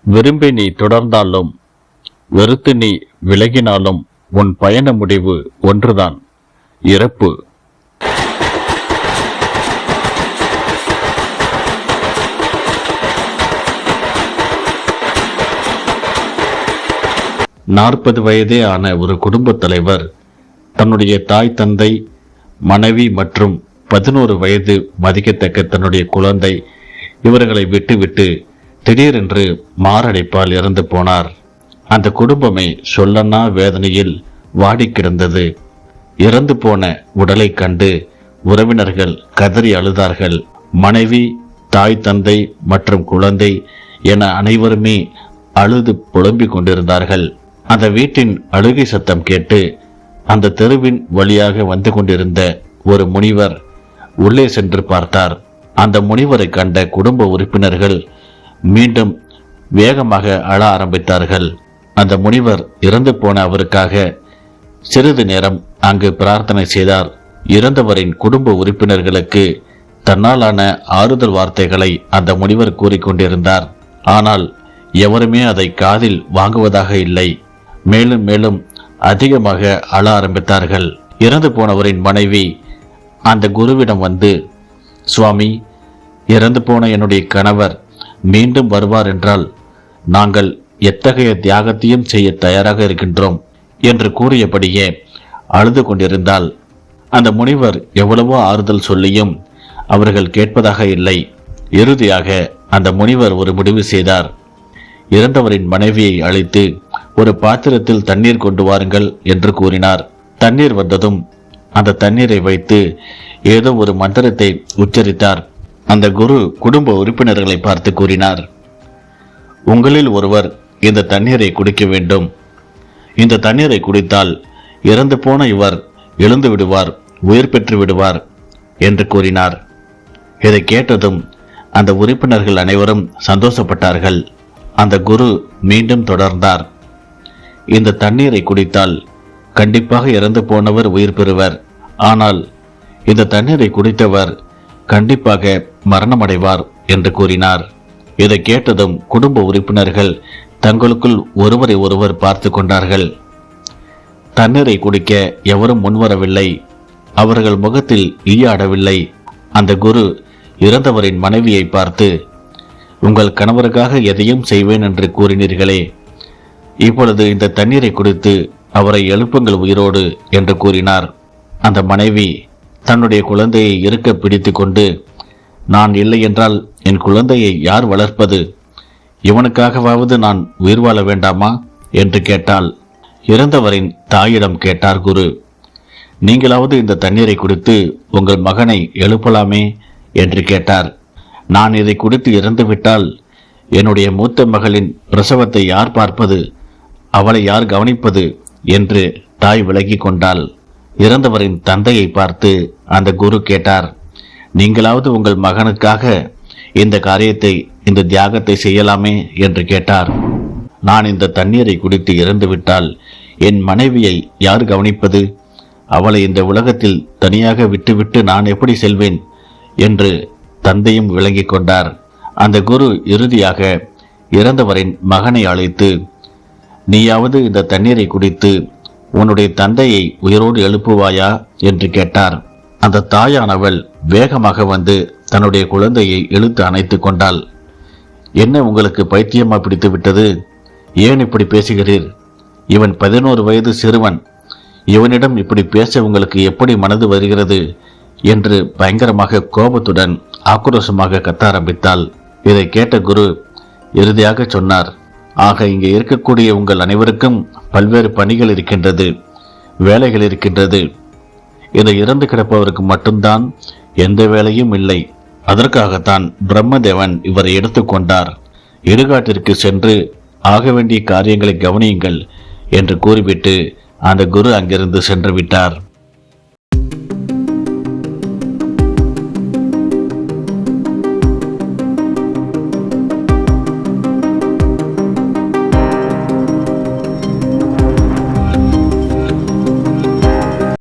விரும்பி நீ தொடர்ந்தாலும் வெறுத்து நீ விலகினாலும் உன் பயண முடிவு ஒன்றுதான், இறப்பு. நாற்பது வயதே ஆன ஒரு குடும்ப தலைவர் தன்னுடைய தாய், தந்தை, மனைவி மற்றும் 11 வயது மதிக்கத்தக்க தன்னுடைய குழந்தை இவர்களை விட்டுவிட்டு திடீரென்று மாரடைப்பால் இறந்து போனார். அந்த குடும்பமே சொல்லனா வேதனையில் வாடி கிடந்தது. இறந்து போன உடலை கண்டு உறவினர்கள் கதறி அழுதார்கள். மனைவி, தாய், தந்தை மற்றும் குழந்தை என அனைவருமே அழுது புலம்பிக் கொண்டிருந்தார்கள். அந்த வீட்டின் அழுகை சத்தம் கேட்டு அந்த தெருவின் வழியாக வந்து கொண்டிருந்த ஒரு முனிவர் உள்ளே சென்று பார்த்தார். அந்த முனிவரை கண்ட குடும்ப உறுப்பினர்கள் மீண்டும் வேகமாக அழ ஆரம்பித்தார்கள். அந்த முனிவர் இறந்து போன அவருக்காக சிறிது நேரம் அங்கு பிரார்த்தனை செய்தார். இறந்தவரின் குடும்ப உறுப்பினர்களுக்கு தன்னாலான ஆறுதல் வார்த்தைகளை அந்த முனிவர் கூறிக்கொண்டிருந்தார். ஆனால் எவருமே அதை காதில் வாங்குவதாக இல்லை. மேலும் மேலும் அதிகமாக அழ ஆரம்பித்தார்கள். இறந்து போனவரின் மனைவி அந்த குருவிடம் வந்து, சுவாமி, இறந்து போன என்னுடைய கணவர் மீண்டும் வருவார் என்றால் நாங்கள் எத்தகைய தியாகத்தையும் செய்ய தயாராக இருக்கின்றோம் என்று கூறியபடியே அழுது கொண்டிருந்தால் அந்த முனிவர் எவ்வளவோ ஆறுதல் சொல்லியும் அவர்கள் கேட்பதாக இல்லை. இறுதியாக அந்த முனிவர் ஒரு முடிவு செய்தார். இறந்தவரின் மனைவியை அழைத்து ஒரு பாத்திரத்தில் தண்ணீர் கொண்டு வாருங்கள் என்று கூறினார். தண்ணீர் வந்ததும் அந்த தண்ணீரை வைத்து ஏதோ ஒரு மந்திரத்தை உச்சரித்தார். அந்த குரு குடும்ப உறுப்பினர்களை பார்த்து கூறினார், உங்களில் ஒருவர் இந்த தண்ணீரை குடிக்க வேண்டும். இந்த தண்ணீரை குடித்தால் இறந்து போன இவர் எழுந்து விடுவார், உயிர் பெற்று விடுவார் என்று கூறினார். இதை கேட்டதும் அந்த உறுப்பினர்கள் அனைவரும் சந்தோஷப்பட்டார்கள். அந்த குரு மீண்டும் தொடர்ந்தார், இந்த தண்ணீரை குடித்தால் கண்டிப்பாக இறந்து போனவர் உயிர் பெறுவர். ஆனால் இந்த தண்ணீரை குடித்தவர் கண்டிப்பாக மரணமடைவார் என்று கூறினார். இதை கேட்டதும் குடும்ப உறுப்பினர்கள் தங்களுக்குள் ஒருவரை ஒருவர் பார்த்து கொண்டார்கள். தண்ணீரை குடிக்க எவரும் முன்வரவில்லை. அவர்கள் முகத்தில் ஈயாடவில்லை. அந்த குரு இறந்தவரின் மனைவியை பார்த்து, உங்கள் கணவருக்காக எதையும் செய்வேன் என்று கூறினீர்களே, இப்பொழுது இந்த தண்ணீரை குடித்து அவரை எழுப்புங்கள் உயிரோடு என்று கூறினார். அந்த மனைவி தன்னுடைய குழந்தையை இருக்க பிடித்து கொண்டு, நான் இல்லை என்றால் என் குழந்தையை யார் வளர்ப்பது? இவனுக்காகவாவது நான் உயிர் வாழ வேண்டாமா என்று கேட்டாள். இறந்தவரின் தாயிடம் கேட்டார் குரு, நீங்களாவது இந்த தண்ணீரை குடித்து உங்கள் மகனை எழுப்பலாமே என்று கேட்டார். நான் இதை குடித்து இறந்துவிட்டால் என்னுடைய மூத்த மகளின் பிரசவத்தை யார் பார்ப்பது? அவளை யார் கவனிப்பது என்று தாய் விலகி கொண்டாள். இறந்தவரின் தந்தையை பார்த்து அந்த குரு கேட்டார், நீங்களாவது உங்கள் மகனுக்காக இந்த காரியத்தை, இந்த தியாகத்தை செய்யலாமே என்று கேட்டார். நான் இந்த தண்ணீரை குடித்து இறந்துவிட்டால் என் மனைவியை யார் கவனிப்பது? அவளை இந்த உலகத்தில் தனியாக விட்டுவிட்டு நான் எப்படி செல்வேன் என்று தந்தையும் விளங்கி கொண்டார். அந்த குரு இறுதியாக இறந்தவரின் மகனை அழைத்து, நீயாவது இந்த தண்ணீரை குடித்து உன்னுடைய தந்தையை உயிரோடு எழுப்புவாயா என்று கேட்டார். அந்த தாயானவள் வேகமாக வந்து தன்னுடைய குழந்தையை இழுத்து அணைத்து கொண்டாள். என்ன உங்களுக்கு பைத்தியமா பிடித்து விட்டது? ஏன் இப்படி பேசுகிறீர்? இவன் 11 வயது சிறுவன். இவனிடம் இப்படி பேச உங்களுக்கு எப்படி மனது வருகிறது என்று பயங்கரமாக கோபத்துடன் ஆக்ரோஷமாக கத்த ஆரம்பித்தாள். இதை கேட்ட குரு இறுதியாக சொன்னார், ஆக இங்கே இருக்கக்கூடிய உங்கள் அனைவருக்கும் பல்வேறு பணிகள் இருக்கின்றது, வேலைகள் இருக்கின்றது. இதை இறந்து கிடப்பவருக்கு மட்டும்தான் எந்த வேலையும் இல்லை. அதற்காகத்தான் பிரம்மதேவன் இவரை எடுத்துக்கொண்டார். இடுகாட்டிற்கு சென்று ஆக வேண்டிய காரியங்களை கவனியுங்கள் என்று கூறிவிட்டு அந்த குரு அங்கிருந்து சென்று விட்டார்.